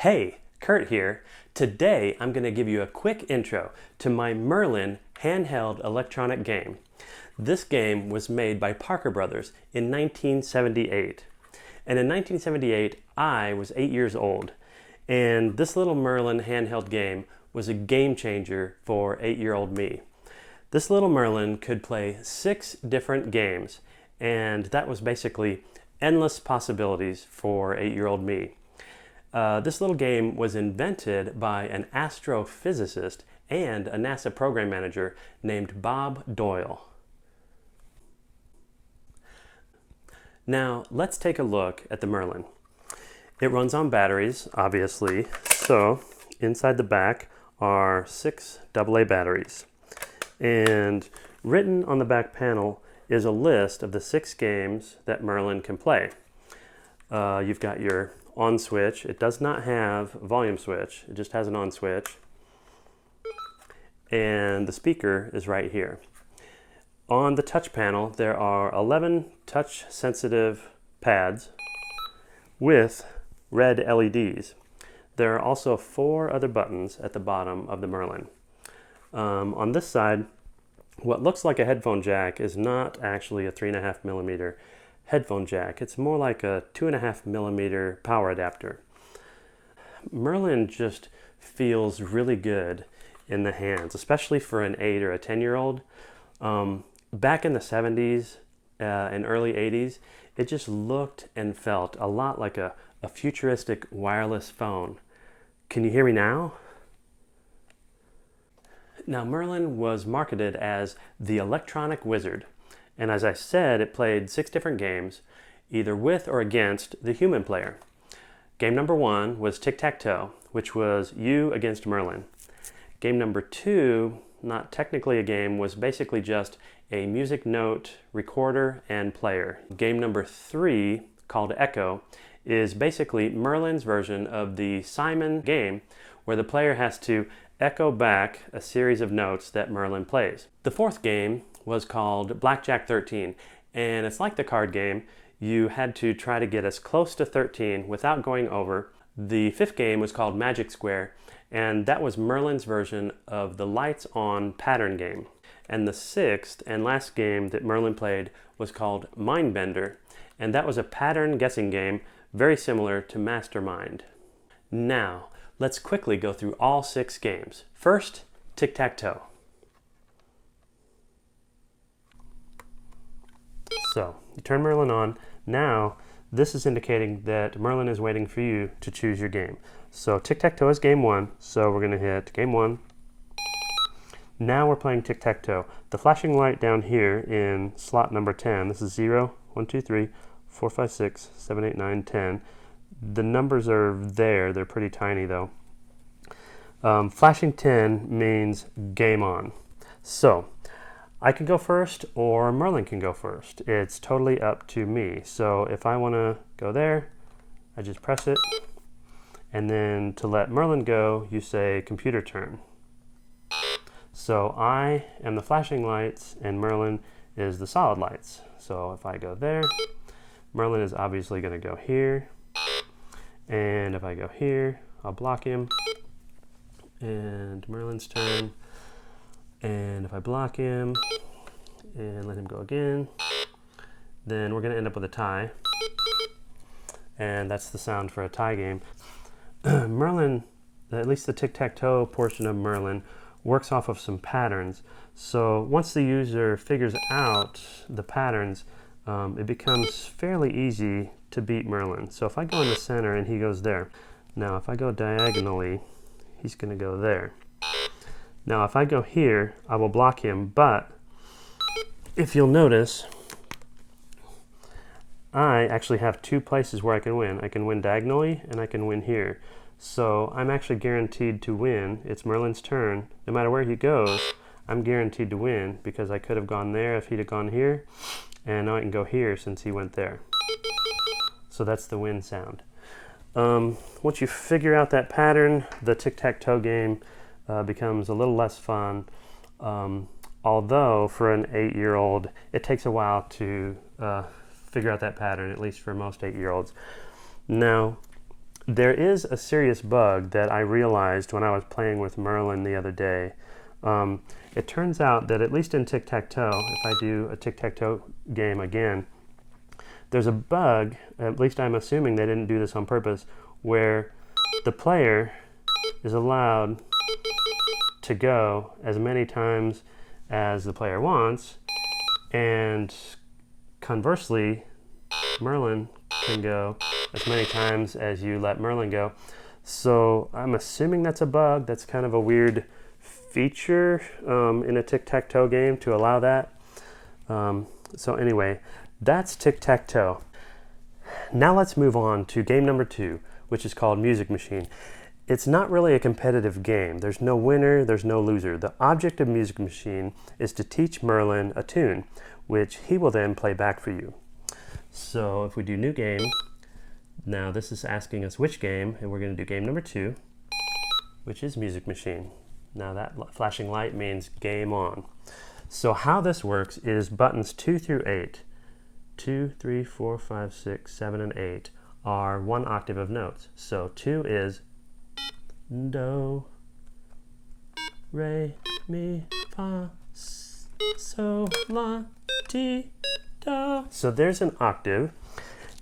Hey, Kurt here. Today I'm going to give you a quick intro to my Merlin handheld electronic game. This game was made by Parker Brothers in 1978. And in 1978, I was 8 years old. And this little Merlin handheld game was a game changer for 8-year-old me. This little Merlin could play 6 different games, and that was basically endless possibilities for 8-year-old me. This little game was invented by an astrophysicist and a NASA program manager named Bob Doyle. Now, let's take a look at the Merlin. It runs on batteries, obviously, so inside the back are 6 AA batteries. And written on the back panel is a list of the 6 games that Merlin can play. You've got your on switch. It does not have a volume switch. It just has an on switch. And the speaker is right here. On the touch panel, there are 11 touch sensitive pads with red LEDs. There are also 4 other buttons at the bottom of the Merlin. On this side, what looks like a headphone jack is not actually a 3.5 millimeter headphone jack. It's more like a 2.5 millimeter power adapter. Merlin just feels really good in the hands, especially for an 8 or a 10-year-old. Back in the 70s and early 80s, it just looked and felt a lot like a futuristic wireless phone. Can you hear me now? Now, Merlin was marketed as the electronic wizard. And as I said, it played 6 different games, either with or against the human player. Game number 1 was tic-tac-toe, which was you against Merlin. Game number 2, not technically a game, was basically just a music note recorder and player. Game number 3, called Echo, is basically Merlin's version of the Simon game, where the player has to echo back a series of notes that Merlin plays. The 4th game was called Blackjack 13, and it's like the card game. You had to try to get as close to 13 without going over. The 5th game was called Magic Square, and that was Merlin's version of the lights on pattern game. And the 6th and last game that Merlin played was called Mindbender, and that was a pattern guessing game very similar to Mastermind. Now, let's quickly go through all 6 games. First, tic-tac-toe. So, you turn Merlin on. Now, this is indicating that Merlin is waiting for you to choose your game. So, tic-tac-toe is game 1, so we're going to hit game 1. Now we're playing tic-tac-toe. The flashing light down here in slot number 10, this is 0, 1, 2, 3, 4, 5, 6, 7, 8, 9, 10. The numbers are there, they're pretty tiny though. Flashing 10 means game on. So, I can go first or Merlin can go first. It's totally up to me. So if I want to go there, I just press it. And then to let Merlin go, you say computer turn. So I am the flashing lights and Merlin is the solid lights. So if I go there, Merlin is obviously going to go here. And if I go here, I'll block him. And Merlin's turn. And if I block him and let him go again, then we're going to end up with a tie. And that's the sound for a tie game. Merlin, at least the tic-tac-toe portion of Merlin, works off of some patterns. So once the user figures out the patterns, it becomes fairly easy to beat Merlin. So if I go in the center and he goes there. Now if I go diagonally, he's going to go there. Now if I go here, I will block him, but if you'll notice, I actually have 2 places where I can win. I can win diagonally and I can win here. So I'm actually guaranteed to win. It's Merlin's turn. No matter where he goes, I'm guaranteed to win because I could have gone there if he'd have gone here, and now I can go here since he went there. So that's the win sound. Once you figure out that pattern, the tic-tac-toe game becomes a little less fun. Although for an 8-year-old, it takes a while to figure out that pattern, at least for most 8-year-olds. Now, There is a serious bug that I realized when I was playing with Merlin the other day. It turns out that at least in tic-tac-toe, if I do a tic-tac-toe game again, there's a bug, at least I'm assuming they didn't do this on purpose, where the player is allowed to go as many times as the player wants, and conversely, Merlin can go as many times as you let Merlin go. So I'm assuming that's a bug. That's kind of a weird feature in a tic-tac-toe game to allow that. So anyway, that's tic-tac-toe. Now let's move on to game number 2, which is called Music Machine. It's not really a competitive game. There's no winner, there's no loser. The object of Music Machine is to teach Merlin a tune, which he will then play back for you. So if we do new game, now this is asking us which game, and we're going to do game number 2, which is Music Machine. Now that flashing light means game on. So how this works is buttons 2 through 8, 2, 3, 4, 5, 6, 7, and 8 are one octave of notes. So 2 is do, re, mi, fa, so, la, ti, do. So there's an octave,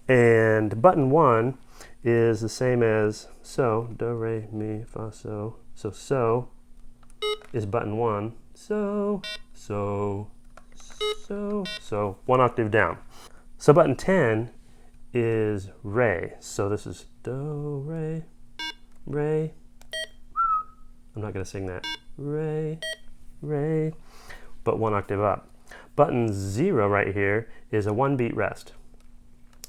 and button 1 is the same as so, do, re, mi, fa, so. So is button 1, so, one octave down. So button 10 is re. So this is do, re, re. I'm not going to sing that. Re, re, but one octave up. Button 0 right here is a 1-beat rest.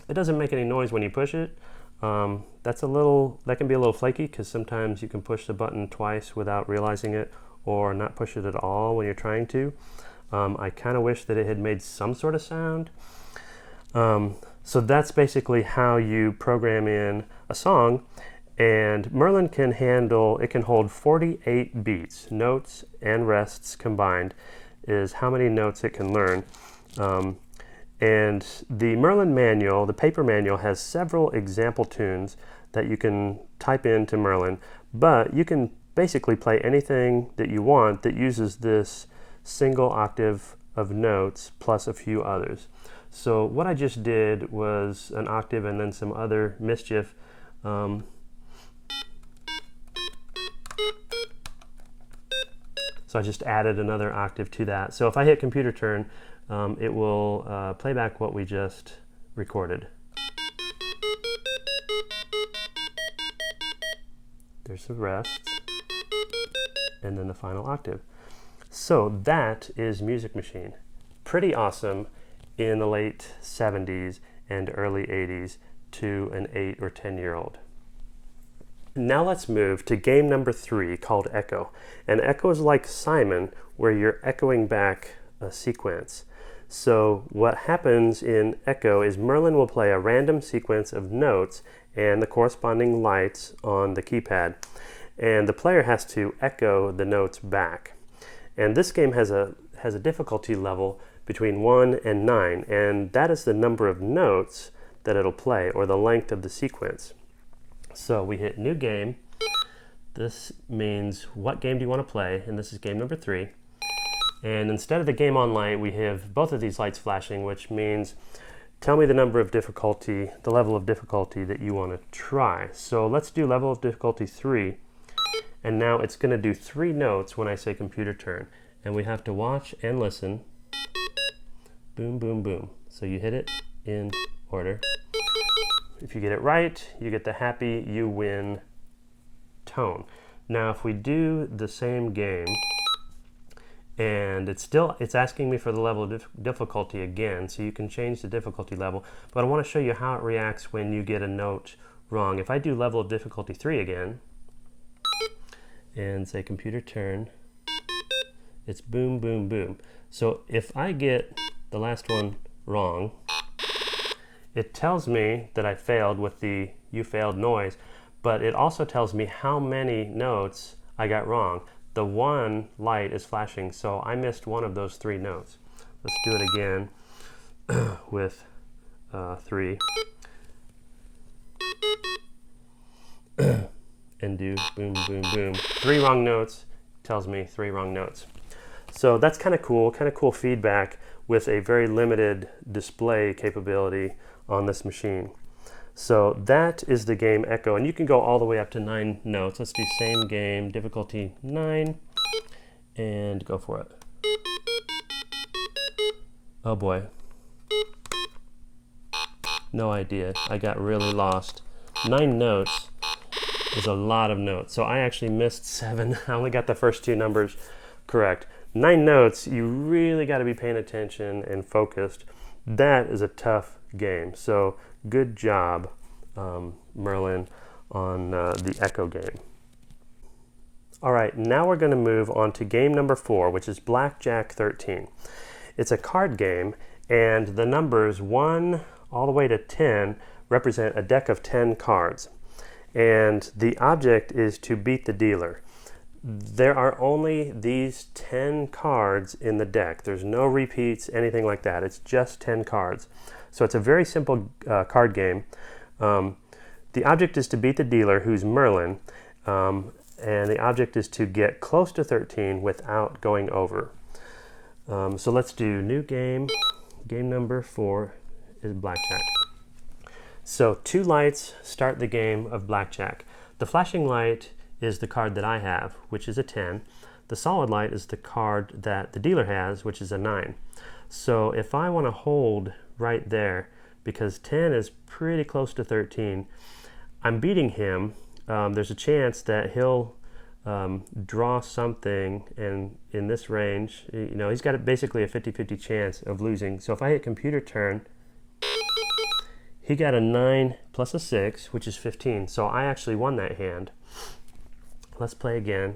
It doesn't make any noise when you push it. That can be a little flaky because sometimes you can push the button twice without realizing it, or not push it at all when you're trying to. I kind of wish that it had made some sort of sound. So that's basically how you program in a song. And Merlin can hold 48 beats. Notes and rests combined is how many notes it can learn. And the Merlin manual, the paper manual, has several example tunes that you can type into Merlin, but you can basically play anything that you want that uses this single octave of notes plus a few others. So what I just did was an octave and then some other mischief. So I just added another octave to that. So if I hit computer turn, it will play back what we just recorded. There's the rest, and then the final octave. So that is Music Machine. Pretty awesome in the late 70s and early 80s to an 8 or 10-year-old. Now let's move to game number 3 called Echo. And Echo is like Simon, where you're echoing back a sequence. So what happens in Echo is Merlin will play a random sequence of notes and the corresponding lights on the keypad. And the player has to echo the notes back. And this game has a difficulty level between 1 and 9, and that is the number of notes that it'll play, or the length of the sequence. So we hit new game. This means what game do you want to play, and this is game number 3. And instead of the game on light, we have both of these lights flashing, which means tell me the level of difficulty that you want to try. So let's do level of difficulty 3. And now it's going to do 3 notes when I say computer turn. And we have to watch and listen. Boom, boom, boom. So you hit it in order. If you get it right, you get the happy you win tone. Now if we do the same game, and it's asking me for the level of difficulty again, so you can change the difficulty level, but I want to show you how it reacts when you get a note wrong. If I do level of difficulty 3 again, and say computer turn, it's boom, boom, boom. So if I get the last one wrong, it tells me that I failed with the you failed noise, but it also tells me how many notes I got wrong. The 1 light is flashing, so I missed one of those 3 notes. Let's do it again with 3. and do boom, boom, boom. 3 wrong notes tells me 3 wrong notes. So that's kind of cool feedback with a very limited display capability on this machine. So that is the game Echo, and you can go all the way up to 9 notes. Let's do same game, difficulty 9, and go for it. Oh boy. No idea. I got really lost. 9 notes is a lot of notes. So I actually missed 7. I only got the first 2 numbers correct. 9 notes, you really got to be paying attention and focused. That is a tough game. So good job, Merlin, on the Echo game. All right, now we're going to move on to game number 4, which is Blackjack 13. It's a card game, and the numbers 1 all the way to 10 represent a deck of 10 cards. And the object is to beat the dealer. There are only these 10 cards in the deck. There's no repeats, anything like that. It's just 10 cards. So it's a very simple card game. The object is to beat the dealer, who's Merlin, and the object is to get close to 13 without going over. So let's do new game. Game number 4 is Blackjack. So 2 lights start the game of Blackjack. The flashing light is the card that I have, which is a 10. The solid light is the card that the dealer has, which is a 9. So if I want to hold right there, because 10 is pretty close to 13, I'm beating him. There's a chance that he'll draw something, and in this range, you know, he's got basically a 50-50 chance of losing. So if I hit computer turn, he got a 9 plus a 6, which is 15. So I actually won that hand. Let's play again.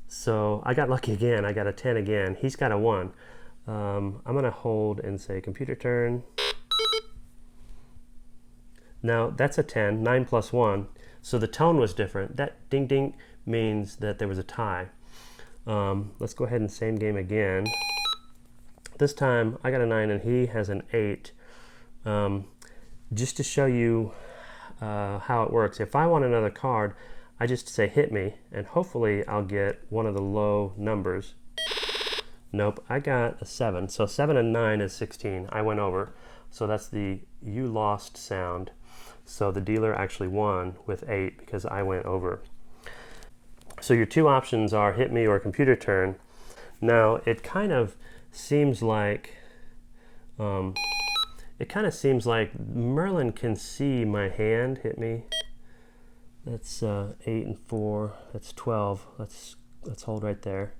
So I got lucky again. I got a 10 again. He's got a 1. I'm going to hold and say computer turn. Now that's a 10, 9 plus 1. So the tone was different. That ding ding means that there was a tie. Let's go ahead and same game again. This time I got a 9 and he has an 8. Just to show you how it works, if I want another card, I just say hit me, and hopefully I'll get one of the low numbers. Nope, I got a 7. So 7 and 9 is 16. I went over. So that's the you lost sound. So the dealer actually won with 8 because I went over. So your 2 options are hit me or computer turn. Now it kind of seems like Merlin can see my hand. Hit me. That's 8 and 4. That's 12. Let's hold right there.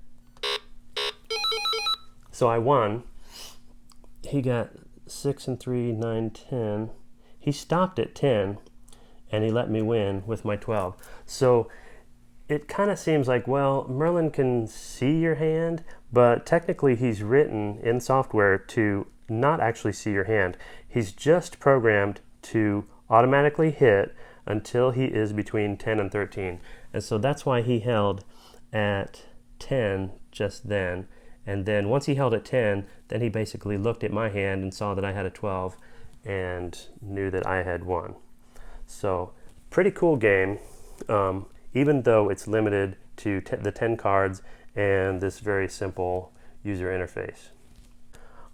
So I won. He got 6 and 3, 9, 10. He stopped at 10, and he let me win with my 12. So it kind of seems like, well, Merlin can see your hand, but technically he's written in software to not actually see your hand. He's just programmed to automatically hit until he is between 10 and 13. And so that's why he held at 10 just then. And then once he held at 10, then he basically looked at my hand and saw that I had a 12 and knew that I had won. So pretty cool game, even though it's limited to the 10 cards and this very simple user interface.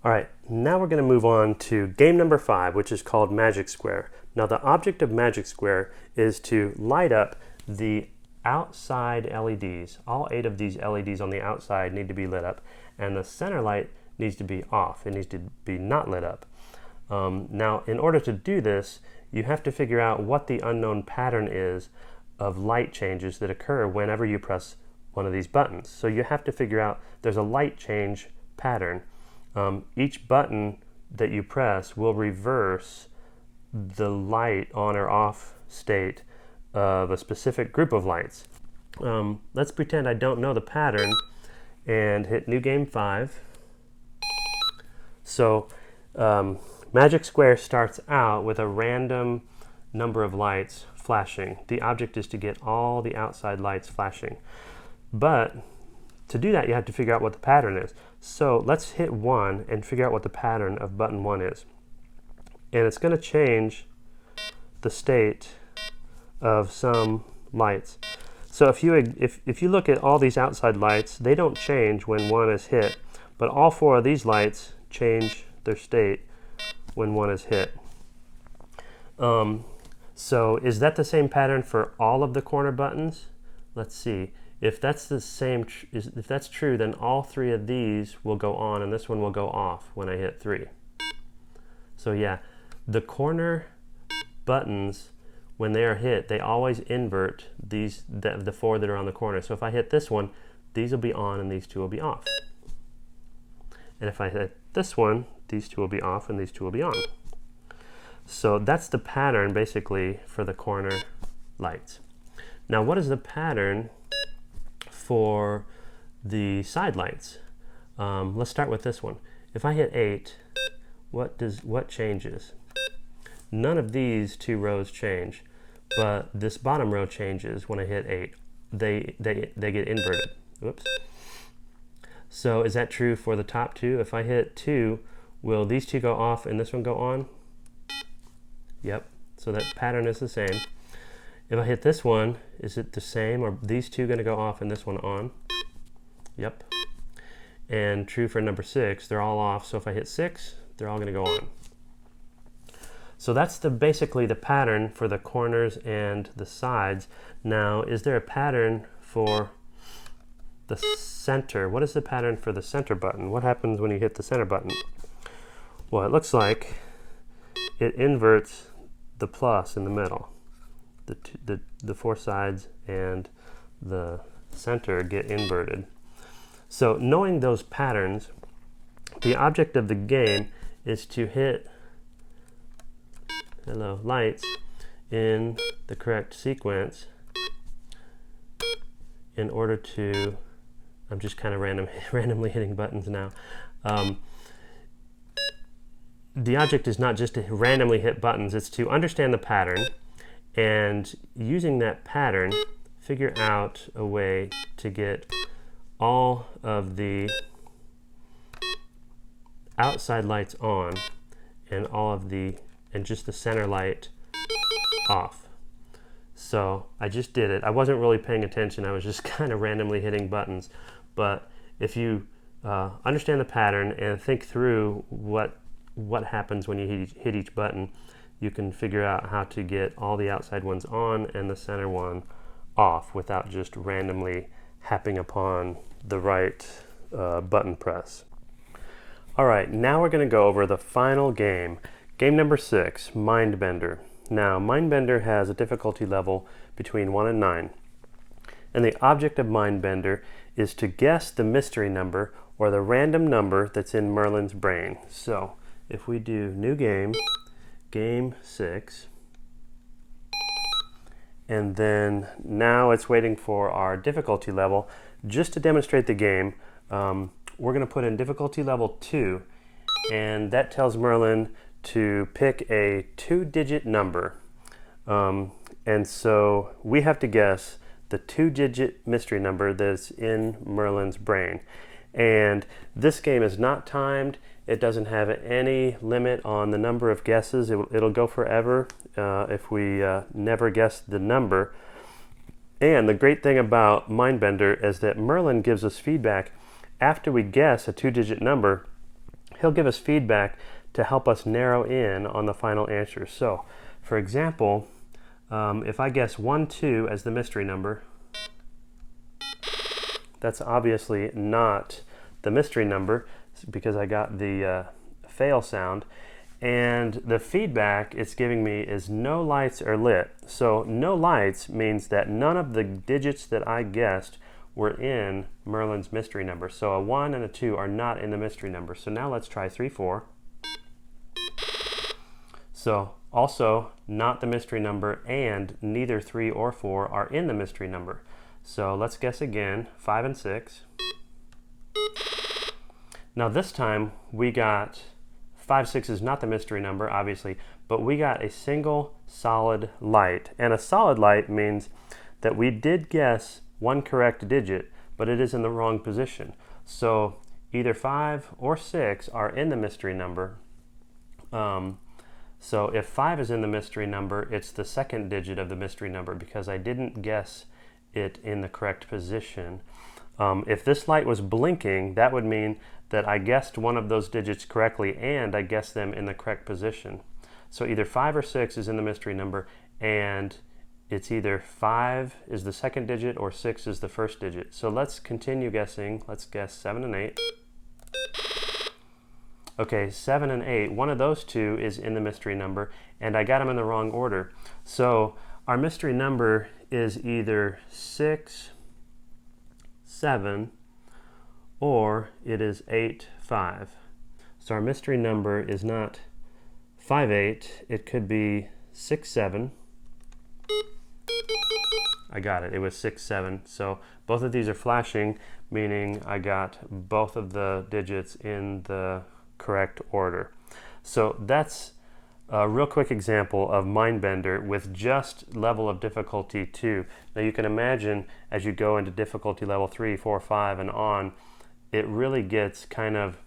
All right, now we're going to move on to game number 5, which is called Magic Square. Now the object of Magic Square is to light up the outside LEDs. All 8 of these LEDs on the outside need to be lit up, and the center light needs to be off. It needs to be not lit up. Now, in order to do this, you have to figure out what the unknown pattern is of light changes that occur whenever you press one of these buttons. So you have to figure out there's a light change pattern. Each button that you press will reverse the light on or off state of a specific group of lights. Let's pretend I don't know the pattern and hit new game 5. So Magic Square starts out with a random number of lights flashing. The object is to get all the outside lights flashing. But to do that, you have to figure out what the pattern is. So let's hit 1 and figure out what the pattern of button 1 is. And it's going to change the state of some lights. So if you look at all these outside lights, they don't change when one is hit, but all four of these lights change their state when one is hit. So is that the same pattern for all of the corner buttons? Let's see. If that's the same, if that's true, then all three of these will go on and this one will go off when I hit 3. So yeah, the corner buttons, when they are hit, they always invert these, the 4 that are on the corner. So if I hit this one, these will be on and these 2 will be off. And if I hit this one, these 2 will be off and these 2 will be on. So that's the pattern basically for the corner lights. Now what is the pattern for the side lights? Let's start with this one. If I hit 8, what changes? None of these 2 rows change, but this bottom row changes when I hit 8. They get inverted. Whoops. So is that true for the top 2? If I hit 2, will these 2 go off and this one go on? Yep. So that pattern is the same. If I hit this one, is it the same? Are these 2 going to go off and this one on? Yep. And true for number 6, they're all off. So if I hit 6, they're all going to go on. So that's basically the pattern for the corners and the sides. Now, is there a pattern for the center? What is the pattern for the center button? What happens when you hit the center button? Well, it looks like it inverts the plus in the middle. The 4 sides and the center get inverted. So knowing those patterns, the object of the game is to hit lights in the correct sequence in order to, I'm just kind of randomly hitting buttons now. The object is not just to randomly hit buttons, it's to understand the pattern and using that pattern, figure out a way to get all of the outside lights on and just the center light off. So I just did it. I wasn't really paying attention. I was just kind of randomly hitting buttons. But if you understand the pattern and think through what happens when you hit each button, you can figure out how to get all the outside ones on and the center one off without just randomly happing upon the right button press. All right, now we're going to go over the final game. Game number 6, Mindbender. Now, Mindbender has a difficulty level between 1 and 9. And the object of Mindbender is to guess the mystery number or the random number that's in Merlin's brain. So, if we do new game, game 6, and then now it's waiting for our difficulty level. Just to demonstrate the game, we're going to put in difficulty level 2, and that tells Merlin to pick a 2-digit number. And so we have to guess the 2-digit mystery number that's in Merlin's brain. And this game is not timed. It doesn't have any limit on the number of guesses. It'll go forever if we never guess the number. And the great thing about Mindbender is that Merlin gives us feedback. After we guess a 2-digit number, he'll give us feedback to help us narrow in on the final answer. So, for example, if I guess 1, 2 as the mystery number, that's obviously not the mystery number because I got the fail sound. And the feedback it's giving me is no lights are lit. So no lights means that none of the digits that I guessed were in Merlin's mystery number. So a 1 and a 2 are not in the mystery number. So now let's try 3, 4. So also not the mystery number, and neither 3 or 4 are in the mystery number. So let's guess again, 5 and 6. Now this time we got 5, 6 is not the mystery number, obviously, but we got a single solid light. And a solid light means that we did guess one correct digit, but it is in the wrong position. So either 5 or 6 are in the mystery number, So if 5 is in the mystery number, it's the second digit of the mystery number because I didn't guess it in the correct position. If this light was blinking, that would mean that I guessed one of those digits correctly and I guessed them in the correct position. So either 5 or 6 is in the mystery number, and it's either 5 is the second digit or 6 is the first digit. So let's continue guessing. Let's guess 7 and 8. Okay, 7 and 8, one of those two is in the mystery number, and I got them in the wrong order. So our mystery number is either 6, 7, or it is 8, 5. So our mystery number is not 5, 8, it could be 6, 7. I got it, it was 6, 7. So both of these are flashing, meaning I got both of the digits in the correct order. So that's a real quick example of Mindbender with just level of difficulty 2. Now you can imagine as you go into difficulty level 3, 4, 5 and on, it really gets kind of,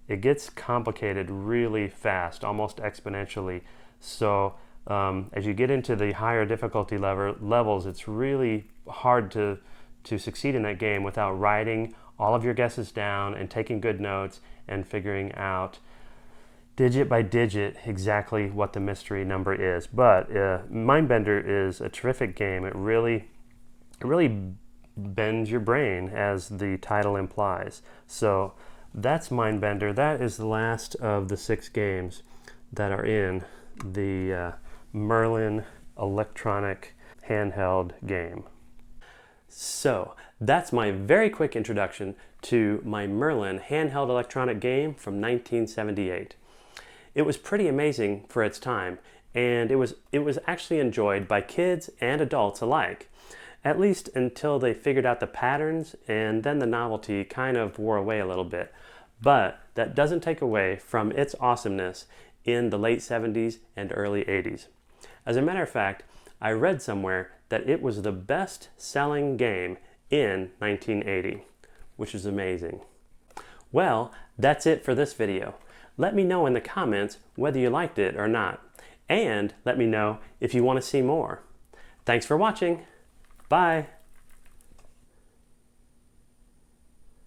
it gets complicated really fast, almost exponentially. So as you get into the higher difficulty levels, it's really hard to succeed in that game without writing all of your guesses down and taking good notes and figuring out digit by digit exactly what the mystery number is. But Mindbender is a terrific game. It really bends your brain, as the title implies. So that's Mindbender. That is the last of the 6 games that are in the Merlin electronic handheld game. So that's my very quick introduction to my Merlin handheld electronic game from 1978. It was pretty amazing for its time, and it was actually enjoyed by kids and adults alike, at least until they figured out the patterns, and then the novelty kind of wore away a little bit. But that doesn't take away from its awesomeness in the late 70s and early 80s. As a matter of fact, I read somewhere that it was the best-selling game in 1980, which is amazing. Well, that's it for this video. Let me know in the comments whether you liked it or not, and let me know if you want to see more. Thanks for watching. Bye.